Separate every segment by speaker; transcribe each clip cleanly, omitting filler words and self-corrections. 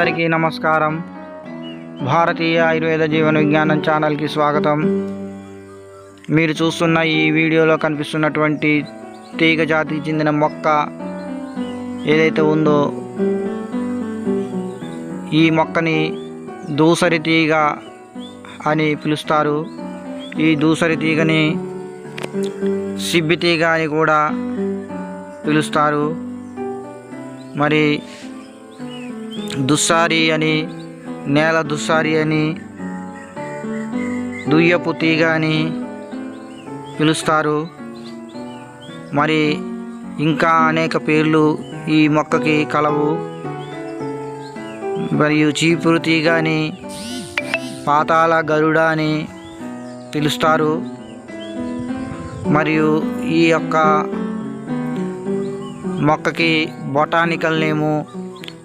Speaker 1: అందరికీ నమస్కారం. భారతీయ ఆయుర్వేద జీవన విజ్ఞానం ఛానల్కి స్వాగతం. మీరు చూస్తున్న ఈ వీడియోలో కనిపిస్తున్నటువంటి తీగ జాతికి చెందిన మొక్క ఏదైతే ఉందో ఈ మొక్కని దూసరి తీగ అని పిలుస్తారు. ఈ దూసరి తీగని సిబ్బి తీగ అని కూడా పిలుస్తారు. మరి దుస్సారి అని, నేల దుస్సారి అని, దుయ్యపు తీగ అని పిలుస్తారు. మరి ఇంకా అనేక పేర్లు ఈ మొక్కకి కలవు. మరియు చీపురు తీగ అని, పాతాళ గరుడ అని పిలుస్తారు. మరియు ఈ యొక్క మొక్కకి బొటానికల్ నేము,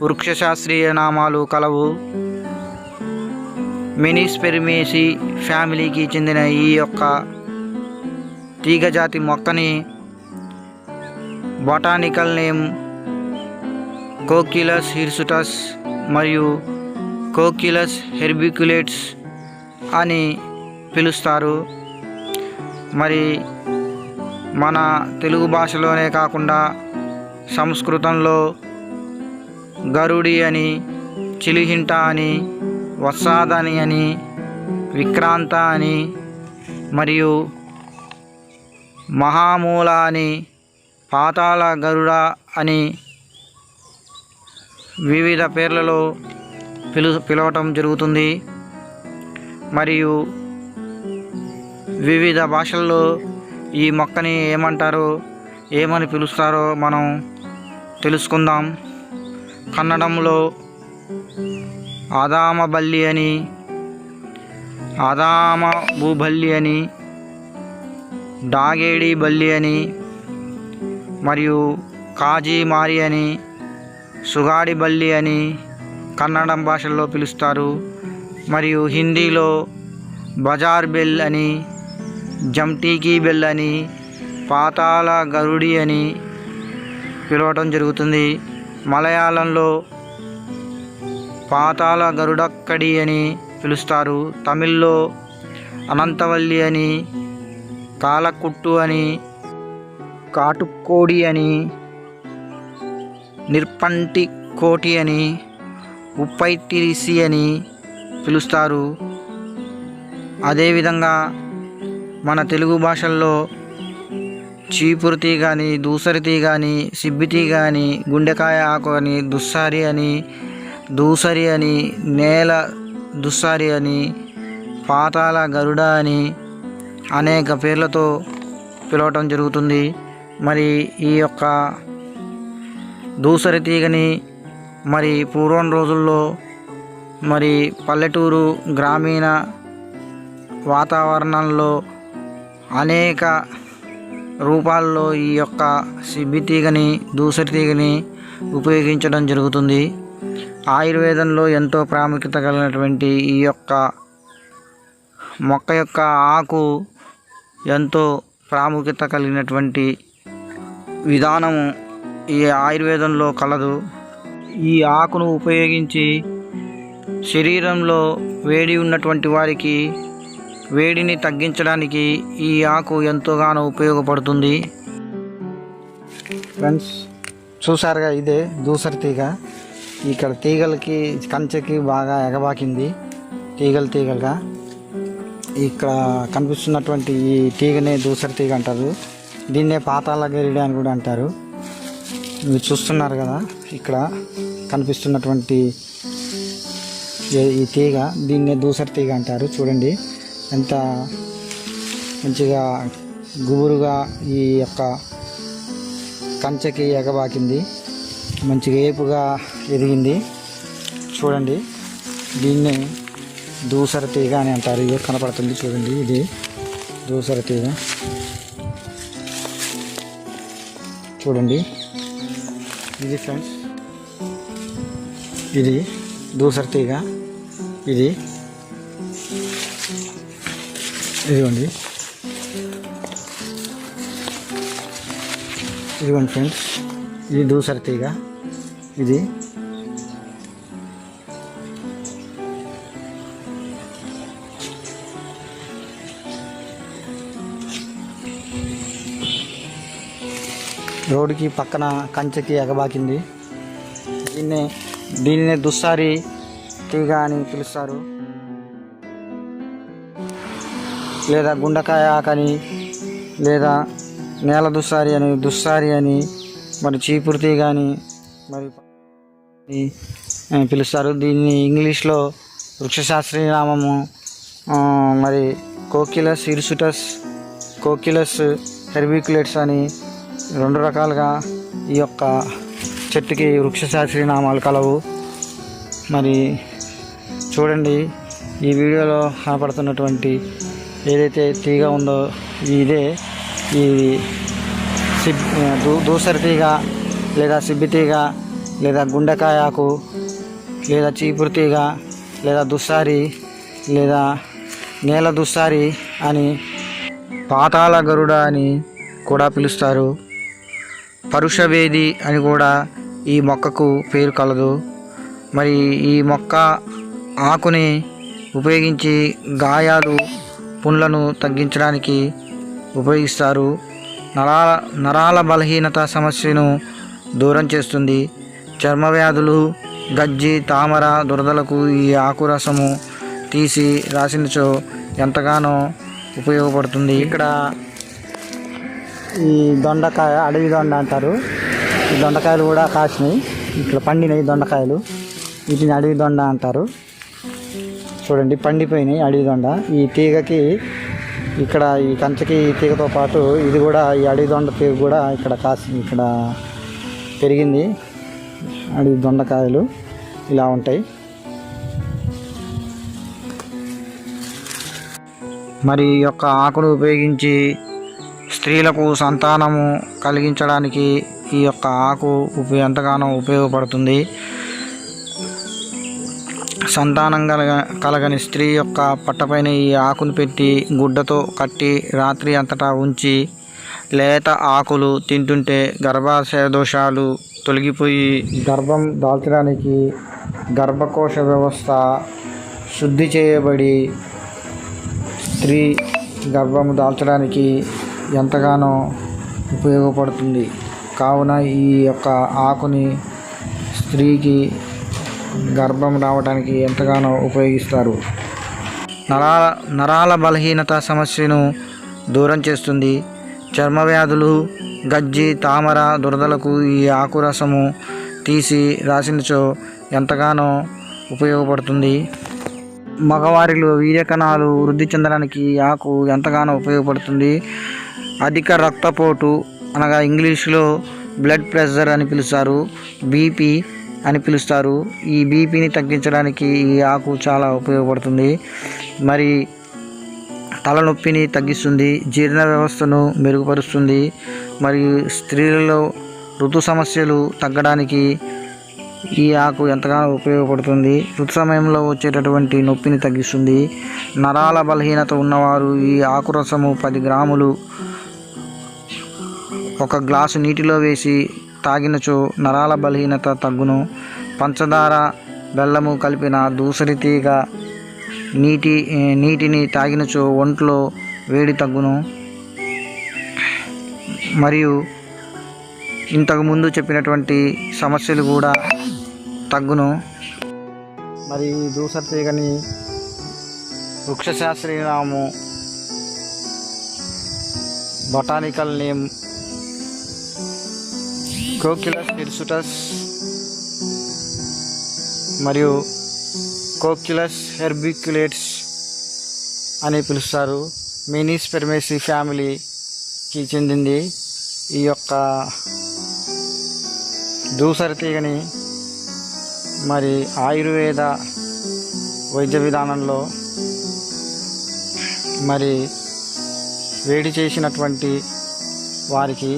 Speaker 1: వృక్షశాస్త్రీయ నామాలు కలవు. మెనిస్పెరిమేసి ఫ్యామిలీకి చెందిన ఈ యొక్క తీగజాతి మొక్కని బొటానికల్ నేమ్ కోక్యులస్ హిర్సుటస్ మరియు కోక్యులస్ హెర్బిక్యులేట్స్ అని పిలుస్తారు. మరి మన తెలుగు భాషలోనే కాకుండా సంస్కృతంలో గరుడి అని, చిలిహింట అని, వత్సాదని అని, విక్రాంత అని మరియు మహామూల అని, పాతాళ గరుడ అని వివిధ పేర్లలో పిలవటం జరుగుతుంది. మరియు వివిధ భాషల్లో ఈ మొక్కని ఏమని పిలుస్తారో మనం తెలుసుకుందాం. కన్నడంలో ఆదామ బల్లి అని, ఆదామ భూబల్లి అని, డాగేడి బల్లి అని, మరియు కాజీ మారి అని, సుగాడి బల్లి అని కన్నడం భాషల్లో పిలుస్తారు. మరియు హిందీలో బజార్ బెల్ అని, జమ్టీకీ బెల్ అని, పాతాళ గరుడి అని పిలవటం జరుగుతుంది. మలయాళంలో పాతాళ గరుడక్కడి అని పిలుస్తారు. తమిళ్లో అనంతవల్లి అని, కాలకుట్టు అని, కాటుకోడి అని, నిర్పంటి కోటి అని, ఉప్పైటిరిసి అని పిలుస్తారు. అదేవిధంగా మన తెలుగు భాషల్లో చీపురు తీగ అని, దూసరి తీగ అని, సిబ్బి తీగ అని, గుండెకాయ ఆకు అని, దుస్సారి అని, దూసరి అని, నేల దుస్సారి అని, పాతాళ గరుడ అని అనేక పేర్లతో పిలవటం జరుగుతుంది. మరి ఈ యొక్క దూసరి తీగని మరి పూర్వం రోజుల్లో మరి పల్లెటూరు గ్రామీణ వాతావరణంలో అనేక రూపాల్లో ఈ యొక్క సిబ్బి తీగని, దూసరి తీగని ఉపయోగించడం జరుగుతుంది. ఆయుర్వేదంలో ఎంతో ప్రాముఖ్యత కలిగినటువంటి ఈ యొక్క మొక్క యొక్క ఆకు ఎంతో ప్రాముఖ్యత కలిగినటువంటి విధానము ఈ ఆయుర్వేదంలో కలదు. ఈ ఆకును ఉపయోగించి శరీరంలో వేడి ఉన్నటువంటి వారికి వేడిని తగ్గించడానికి ఈ ఆకు ఎంతోగానో ఉపయోగపడుతుంది. ఫ్రెండ్స్ చూసారుగా, ఇదే దూసరి తీగ. ఇక్కడ తీగలకి కంచెకి బాగా ఎగబాకింది, తీగలుగా. ఇక్కడ కనిపిస్తున్నటువంటి ఈ తీగనే దూసరి తీగ అంటారు. దీన్నే పాతాళ గరుడ అని కూడా అంటారు. మీరు చూస్తున్నారు కదా, ఇక్కడ కనిపిస్తున్నటువంటి ఈ తీగ దీన్నే దూసరి తీగ అంటారు. చూడండి ఎంత మంచిగా గుబురుగా ఈ యొక్క కంచెకి ఎగబాకింది, మంచిగా ఏపుగా ఎదిగింది. చూడండి, దీన్నే దూసరి తీగ అని అంటారు. ఇది కనపడుతుంది చూడండి, ఇది దూసరి తీగ. చూడండి, ఇది ఫ్రెండ్స్, ఇది దూసరి తీగ. ఇదిగోండి ఫ్రెండ్స్, ఇది దూసరి తీగ. ఇది రోడ్డుకి పక్కన కంచెకి ఎగబాకింది. దీన్నే దుస్సారి తీగ అని పిలుస్తారు, లేదా గుండకాయ ఆకని, లేదా నేల దుస్సారి అని మరి చీపురు తీగ అని మరి పిలుస్తారు. దీన్ని ఇంగ్లీష్లో వృక్షశాస్త్రీయ నామము మరి కోక్యులస్ హిర్సుటస్, కోక్యులస్ హెర్బిక్యులేట్స్ అని 2 రకాలుగా ఈ యొక్క చెట్టుకి వృక్షశాస్త్రీయ నామాలు కలవు. మరి చూడండి, ఈ వీడియోలో కనపడుతున్నటువంటి ఏదైతే తీగ ఉందో ఇదే ఈ దూసరి తీగ, లేదా సిబ్బి తీగ, లేదా గుండెకాయ ఆకు, లేదా చీపురు తీగ, లేదా దుస్సారి, లేదా నేల దుస్సారి అని, పాతాళ గరుడ అని కూడా పిలుస్తారు. పరుషవేది అని కూడా ఈ మొక్కకు పేరు కలదు. మరి ఈ మొక్క ఆకుని ఉపయోగించి గాయాలు, పుండ్లను తగ్గించడానికి ఉపయోగిస్తారు. నరాల బలహీనత సమస్యను దూరం చేస్తుంది. చర్మ వ్యాధులు, గజ్జి, తామర, దురదలకు ఈ ఆకు రసము తీసి రాసినచో ఎంతగానో ఉపయోగపడుతుంది. ఇక్కడ ఈ దొండకాయ, అడవి దొండ అంటారు. ఈ దొండకాయలు కూడా కాసినాయి, ఇక్కడ పండినాయి దొండకాయలు. వీటిని అడవి దొండ అంటారు. చూడండి, పండిపోయినాయి అడవి దొండ. ఈ తీగకి ఇక్కడ ఈ కంచెకి ఈ తీగతో పాటు ఇది కూడా, ఈ అడవి దొండ తీగ కూడా ఇక్కడ పెరిగింది. అడవి దొండకాయలు ఇలా ఉంటాయి. మరి ఈ యొక్క ఆకును ఉపయోగించి స్త్రీలకు సంతానము కలిగించడానికి ఈ యొక్క ఆకు ఎంతగానో ఉపయోగపడుతుంది. సంతానం కలగని స్త్రీ యొక్క పట్టపైన ఈ ఆకును పెట్టి గుడ్డతో కట్టి రాత్రి అంతటా ఉంచి లేత ఆకులు తింటుంటే గర్భాశయ దోషాలు తొలగిపోయి గర్భం దాల్చడానికి గర్భకోశ వ్యవస్థ శుద్ధి చేయబడి స్త్రీ గర్భము దాల్చడానికి ఎంతగానో ఉపయోగపడుతుంది. కావున ఈ యొక్క ఆకుని స్త్రీకి గర్భం రావడానికి ఎంతగానో ఉపయోగిస్తారు. నరాల బలహీనత సమస్యను దూరం చేస్తుంది. చర్మ వ్యాధులు, గజ్జి, తామర, దురదలకు ఈ ఆకు రసము తీసి రాసినచో ఎంతగానో ఉపయోగపడుతుంది. మగవారిలో వీర్యకణాలు వృద్ధి చెందడానికి ఈ ఆకు ఎంతగానో ఉపయోగపడుతుంది. అధిక రక్తపోటు అనగా ఇంగ్లీష్లో బ్లడ్ ప్రెషర్ అని పిలుస్తారు, బీపీ అని పిలుస్తారు. ఈ బీపీని తగ్గించడానికి ఈ ఆకు చాలా ఉపయోగపడుతుంది. మరి తలనొప్పిని తగ్గిస్తుంది, జీర్ణ వ్యవస్థను మెరుగుపరుస్తుంది. మరియు స్త్రీలలో ఋతు సమస్యలు తగ్గడానికి ఈ ఆకు ఎంతగానో ఉపయోగపడుతుంది. ఋతు సమయంలో వచ్చేటటువంటి నొప్పిని తగ్గిస్తుంది. నరాల బలహీనత ఉన్నవారు ఈ ఆకు రసము 10 గ్రాములు 1 గ్లాసు నీటిలో వేసి తాగినచో నరాల బలహీనత తగ్గును. పంచదార, బెల్లము కలిపిన దూసరి తీగ నీటిని తాగినచో ఒంట్లో వేడి తగ్గును. మరియు ఇంతకుముందు చెప్పినటువంటి సమస్యలు కూడా తగ్గును. మరి ఈ దూసరి తీగని వృక్షశాస్త్రీయ నామము, బొటానికల్ నేమ్ కోక్యులస్ హిర్సుటస్ మరియు కోక్యులస్ హెర్బిక్యులేట్స్ అని పిలుస్తారు. మినీస్పెర్మేసి ఫ్యామిలీకి చెందింది. ఈ యొక్క దూసరి తీగని మరి ఆయుర్వేద వైద్య విధానంలో మరి వేడి చేసినటువంటి వారికి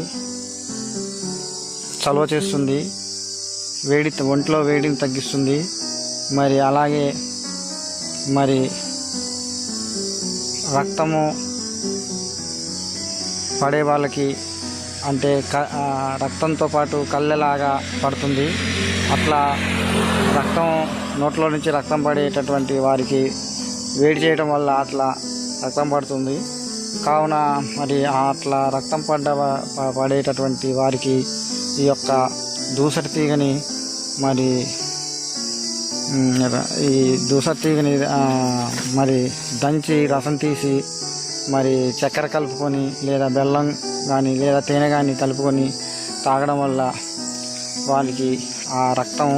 Speaker 1: చలువ చేస్తుంది, ఒంట్లో వేడిని తగ్గిస్తుంది. మరి అలాగే మరి రక్తము పడే వాళ్ళకి, అంటే రక్తంతో పాటు కళ్ళెలాగా పడుతుంది, అట్లా రక్తం నోట్లో నుంచి రక్తం పడేటటువంటి వారికి వేడి చేయడం వల్ల అట్లా రక్తం పడుతుంది. కావున మరి అట్లా రక్తం పడేటటువంటి వారికి ఈ యొక్క దూసరి తీగని మరి ఈ దూసరి తీగని మరి దంచి రసం తీసి మరి చక్కెర కలుపుకొని లేదా బెల్లం కానీ లేదా తేనె కానీ కలుపుకొని తాగడం వల్ల వాళ్ళకి ఆ రక్తం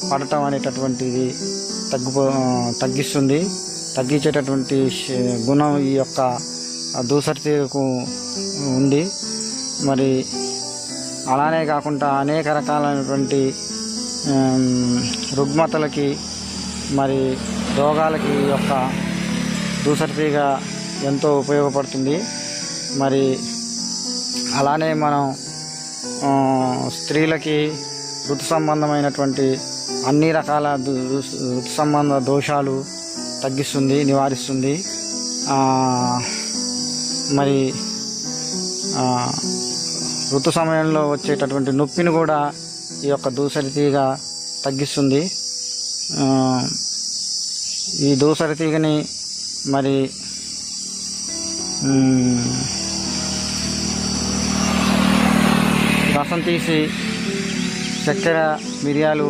Speaker 1: పడటం అనేటటువంటిది తగ్గించేటటువంటి గుణం ఈ యొక్క దూసరి తీగకు ఉంది. మరి అలానే కాకుండా అనేక రకాలైనటువంటి రుగ్మతలకి మరి రోగాలకి ఈ యొక్క దూసరి తీగ ఎంతో ఉపయోగపడుతుంది. మరి అలానే మనం స్త్రీలకి ఋతు సంబంధమైనటువంటి అన్ని రకాల ఋతు సంబంధ దోషాలు తగ్గిస్తుంది, నివారిస్తుంది. మరి ఋతు సమయంలో వచ్చేటటువంటి నొప్పిని కూడా ఈ యొక్క దూసరి తీగ తగ్గిస్తుంది. ఈ దూసరి తీగని మరి రసం తీసి చక్కెర మిరియాలు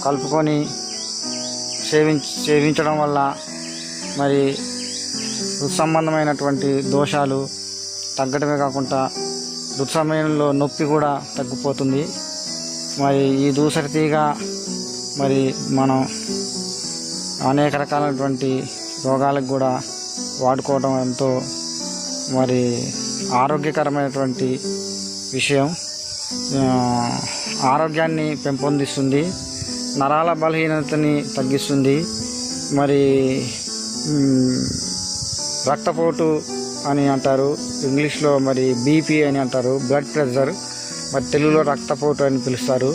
Speaker 1: కలుపుకొని సేవించడం వల్ల మరి ఋతు సంబంధమైనటువంటి దోషాలు తగ్గడమే కాకుండా ఋతు సమయంలో నొప్పి కూడా తగ్గిపోతుంది. మరి ఈ దూసరి తీగ మరి మనం అనేక రకాలైనటువంటి రోగాలకు కూడా వాడుకోవడం ఎంతో మరి ఆరోగ్యకరమైనటువంటి విషయం. ఆరోగ్యాన్ని పెంపొందిస్తుంది, నరాల బలహీనతని తగ్గిస్తుంది. మరి రక్తపోటు అని అంటారు, ఇంగ్లీష్లో మరి బీపీ అని అంటారు, బ్లడ్ ప్రెషర్, మరి తెలుగులో రక్తపోటు అని పిలుస్తారు.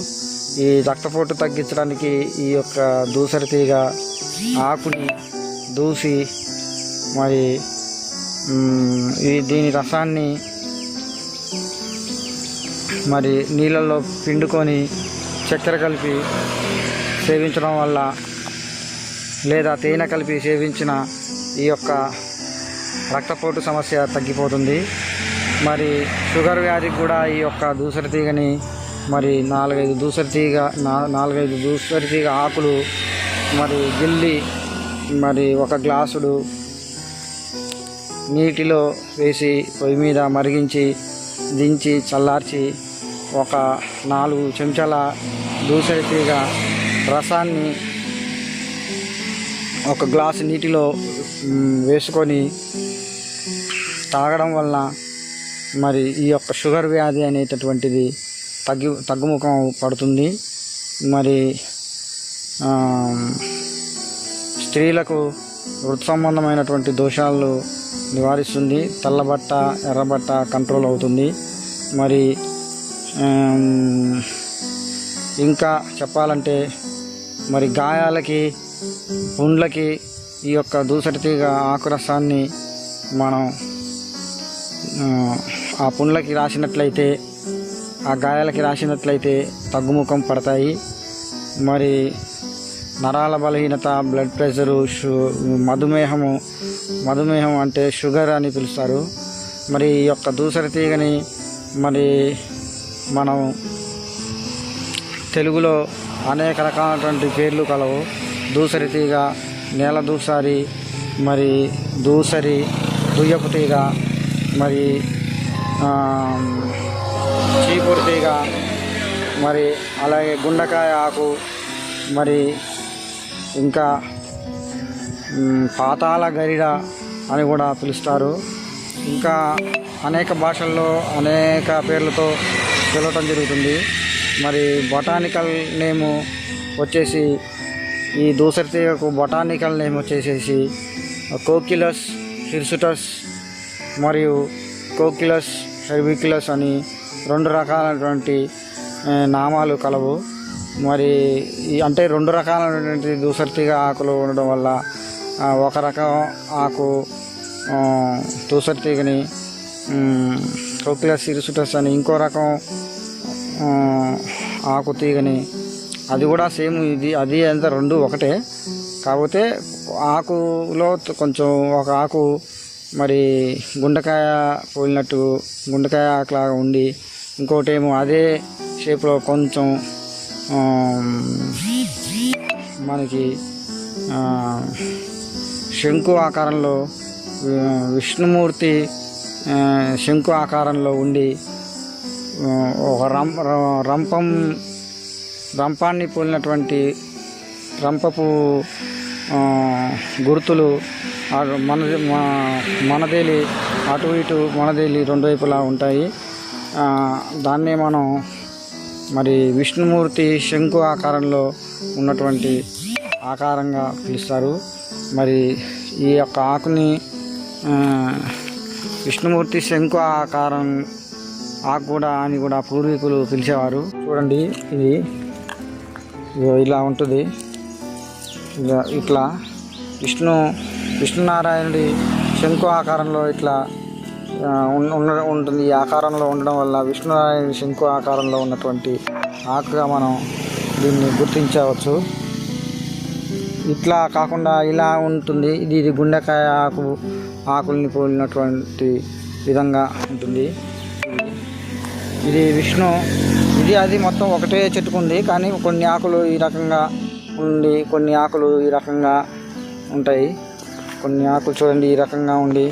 Speaker 1: ఈ రక్తపోటు తగ్గించడానికి ఈ యొక్క దూసరి తీగ ఆకుని దూసి మరి దీని రసాన్ని మరి నీళ్ళల్లో పిండుకొని చక్కెర కలిపి సేవించడం వల్ల లేదా తేనె కలిపి సేవించిన ఈ యొక్క రక్తపోటు సమస్య తగ్గిపోతుంది. మరి షుగర్ వ్యాధికి కూడా ఈ యొక్క దూసరి తీగని మరి 4-5 దూసరి తీగ ఆకులు మరి గిల్లి మరి 1 గ్లాసుడు నీటిలో వేసి పొయ్యి మీద మరిగించి దించి చల్లార్చి 4 చెంచాల దూసరి తీగ రసాన్ని 1 గ్లాసు నీటిలో వేసుకొని తాగడం వల్ల మరి ఈ యొక్క షుగర్ వ్యాధి అనేటటువంటిది తగ్గుముఖం పడుతుంది. మరి స్త్రీలకు ఋతు సంబంధమైనటువంటి దోషాలు నివారిస్తుంది. తెల్లబట్ట, ఎర్రబట్ట కంట్రోల్ అవుతుంది. మరి ఇంకా చెప్పాలంటే మరి గాయాలకి, పుండ్లకి ఈ యొక్క దూసరి తీగ ఆకురసాన్ని మనం ఆ పుండ్లకి రాసినట్లయితే, ఆ గాయాలకి రాసినట్లయితే తగ్గుముఖం పడతాయి. మరి నరాల బలహీనత, బ్లడ్ ప్రెషరు, మధుమేహం అంటే షుగర్ అని పిలుస్తారు. మరి ఈ యొక్క దూసరి తీగని మరి మనం తెలుగులో అనేక రకాలైనటువంటి పేర్లు కలవు. దూసరి తీగ, నేల దూసారి, మరి దూసరి, దుయ్యపు తీగ, మరి చీపురు తీగ, మరి అలాగే గుండకాయ ఆకు, మరి ఇంకా పాతాళ గరిడ అని కూడా పిలుస్తారు. ఇంకా అనేక భాషల్లో అనేక పేర్లతో పిలవటం జరుగుతుంది. మరి బొటానికల్ నేము వచ్చేసి ఈ దూసరి తీగకు బొటానికల్ నేమ్ వచ్చేసేసి కోక్యులస్ హిర్సుటస్ మరియు కోక్యులస్ హెర్బిక్యులస్ అని 2 రకాలైనటువంటి నామాలు కలవు. మరి అంటే 2 రకాలైనటువంటి దూసరి తీగ ఆకులు ఉండడం వల్ల ఒక రకం ఆకు దూసరి తీగని కోక్యులస్ హిర్సుటస్ అని, ఇంకో రకం ఆకు తీగని, అది కూడా సేమ్ అది అంత 2 ఒకటే. కాకపోతే ఆకులో కొంచెం ఒక ఆకు మరి గుండెకాయ పోలినట్టు గుండెకాయ ఆకులాగా ఉండి, ఇంకోటేమో అదే షేప్లో కొంచెం మనకి శంకు ఆకారంలో విష్ణుమూర్తి శంకు ఆకారంలో ఉండి ఒక రంపాన్ని పోలినటువంటి రంపపు గుర్తులు మనదేలి అటు ఇటు మనదేలి రెండు వైపులా ఉంటాయి. దాన్నే మనం మరి విష్ణుమూర్తి శంకు ఆకారంలో ఉన్నటువంటి ఆకారంగా పిలుస్తారు. మరి ఈ యొక్క ఆకుని విష్ణుమూర్తి శంకు ఆకారం ఆకు కూడా అని కూడా పూర్వీకులు పిలిచేవారు. చూడండి, ఇది ఇలా ఉంటుంది. ఇట్లా విష్ణునారాయణుడి శంకు ఆకారంలో ఇట్లా ఉంటుంది. ఈ ఆకారంలో ఉండడం వల్ల విష్ణునారాయణ శంకు ఆకారంలో ఉన్నటువంటి ఆకుగా మనం దీన్ని గుర్తించవచ్చు. ఇట్లా కాకుండా ఇలా ఉంటుంది. ఇది గుండెకాయ ఆకుల్ని పోలినటువంటి విధంగా ఉంటుంది. ఇది అది మొత్తం ఒకటే చెట్టుకుంది, కానీ కొన్ని ఆకులు ఈ రకంగా ఉండి కొన్ని ఆకులు ఈ రకంగా ఉంటాయి. కొన్ని ఆకులు చూడండి ఈ రకంగా ఉండి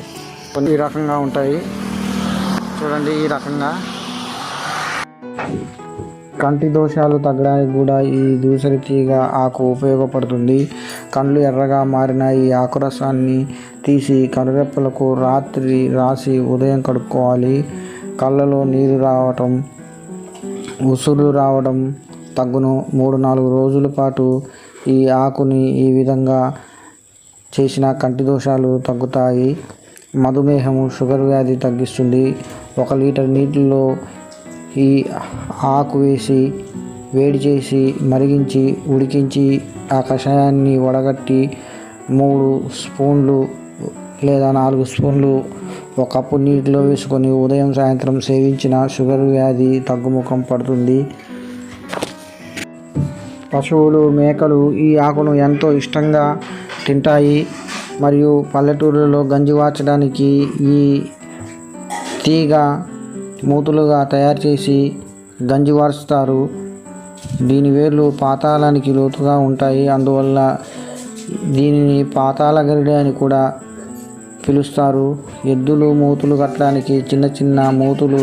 Speaker 1: కొన్ని ఈ రకంగా ఉంటాయి. చూడండి ఈ రకంగా. కంటి దోషాలు తగ్గడానికి కూడా ఈ దూసరి తీగ ఆకు ఉపయోగపడుతుంది. కళ్ళు ఎర్రగా మారిన ఈ ఆకురసాన్ని తీసి కనురెప్పలకు రాత్రి రాసి ఉదయం కడుక్కోవాలి. కళ్ళలో నీరు రావటం, ఉసురు రావడం తగ్గును. 3-4 రోజుల పాటు ఈ ఆకుని ఈ విధంగా చేసిన కంటి దోషాలు తగ్గుతాయి. మధుమేహము, షుగర్ వ్యాధి తగ్గిస్తుంది. 1 లీటర్ నీటిలో ఈ ఆకు వేసి వేడి చేసి మరిగించి ఉడికించి ఆ కషాయాన్ని వడగట్టి 3 స్పూన్లు లేదా 4 స్పూన్లు 1 కప్పు నీటిలో వేసుకొని ఉదయం సాయంత్రం సేవించిన షుగర్ వ్యాధి తగ్గుముఖం పడుతుంది. పశువులు, మేకలు ఈ ఆకును ఎంతో ఇష్టంగా తింటాయి. మరియు పల్లెటూరులలో గంజి వార్చడానికి ఈ తీగ మూతులుగా తయారు చేసి గంజి వారుస్తారు. దీని వేర్లు పాతాళానికి లోతుగా ఉంటాయి. అందువల్ల దీనిని పాతాళ గరిడె అని కూడా పిలుస్తారు. ఎద్దులు మూతులు కట్టడానికి చిన్న చిన్న మూతులు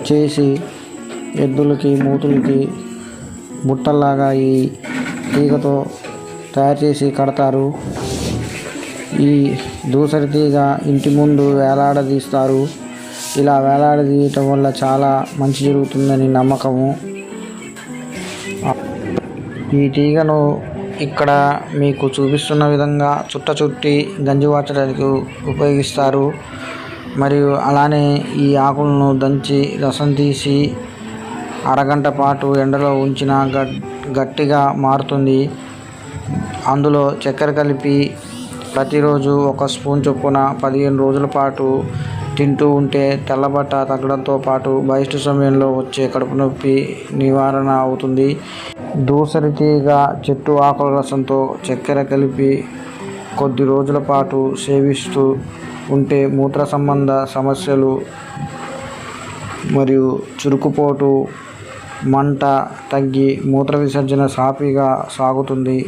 Speaker 1: చేసి ఎద్దులకి మూతులకి బుట్టల్లాగా ఈ తీగతో తయారు చేసి కడతారు. ఈ దూసరి తీగ ఇంటి ముందు వేలాడదీస్తారు. ఇలా వేలాడదీయటం వల్ల చాలా మంచి జరుగుతుందని నమ్మకము. ఈ తీగను ఇక్కడ మీకు చూపిస్తున్న విధంగా చుట్టి గంజి వార్చడానికి ఉపయోగిస్తారు. మరియు అలానే ఈ ఆకులను దంచి రసం తీసి అరగంట పాటు ఎండలో ఉంచిన గట్టిగా మారుతుంది. అందులో చక్కెర కలిపి ప్రతిరోజు 1 స్పూన్ చొప్పున 15 రోజుల పాటు తింటూ ఉంటే తెల్లబట్ట తగ్గడంతో పాటు బహిష్టు సమయంలో వచ్చే కడుపు నొప్పి నివారణ అవుతుంది. దూసరి తీగ చెట్టు ఆకుల రసంతో చక్కెర కలిపి కొద్ది రోజుల పాటు సేవిస్తూ ఉంటే మూత్ర సంబంధ సమస్యలు మరియు చురుకుపోటు, మంట తగ్గి మూత్ర విసర్జన సాఫీగా సాగుతుంది.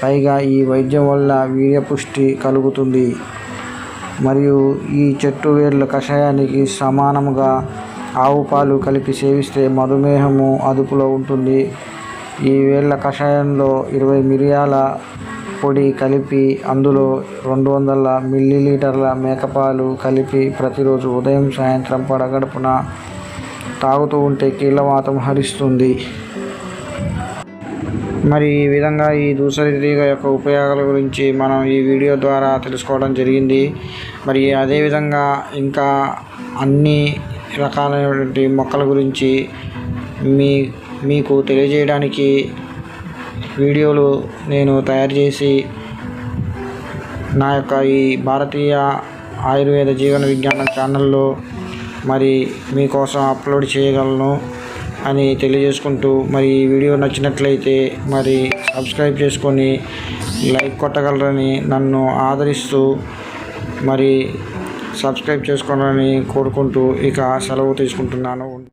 Speaker 1: పైగా ఈ వైద్యం వల్ల వీర్యపుష్టి కలుగుతుంది. మరియు ఈ చెట్టు వేర్ల కషాయానికి సమానముగా ఆవు పాలు కలిపి సేవిస్తే మధుమేహము అదుపులో ఉంటుంది. ఈ వేర్ల కషాయంలో 20 మిరియాల పొడి కలిపి అందులో 200 మిల్లీలీటర్ల మేకపాలు కలిపి ప్రతిరోజు ఉదయం సాయంత్రం పడగడుపున తాగుతూ ఉంటే కీళ్ళవాతం హరిస్తుంది. మరి ఈ విధంగా ఈ దూసరి తీగ యొక్క ఉపయోగాల గురించి మనం ఈ వీడియో ద్వారా తెలుసుకోవడం జరిగింది. మరి అదేవిధంగా ఇంకా అన్ని రకాలైనటువంటి మొక్కల గురించి మీకు తెలియజేయడానికి వీడియోలు నేను తయారు చేసి నా యొక్క ఈ భారతీయ ఆయుర్వేద జీవన విజ్ఞానం ఛానల్లో మరి మీకోసం అప్లోడ్ చేయగలను అని తెలియజేసుకుంటూ, మరి ఈ వీడియో నచ్చినట్లయితే మరి సబ్స్క్రైబ్ చేసుకొని లైక్ కొట్టగలరని నన్ను ఆదరిస్తూ మరి సబ్స్క్రైబ్ చేసుకోవాలని కోరుకుంటూ ఇక సెలవు తీసుకుంటున్నాను.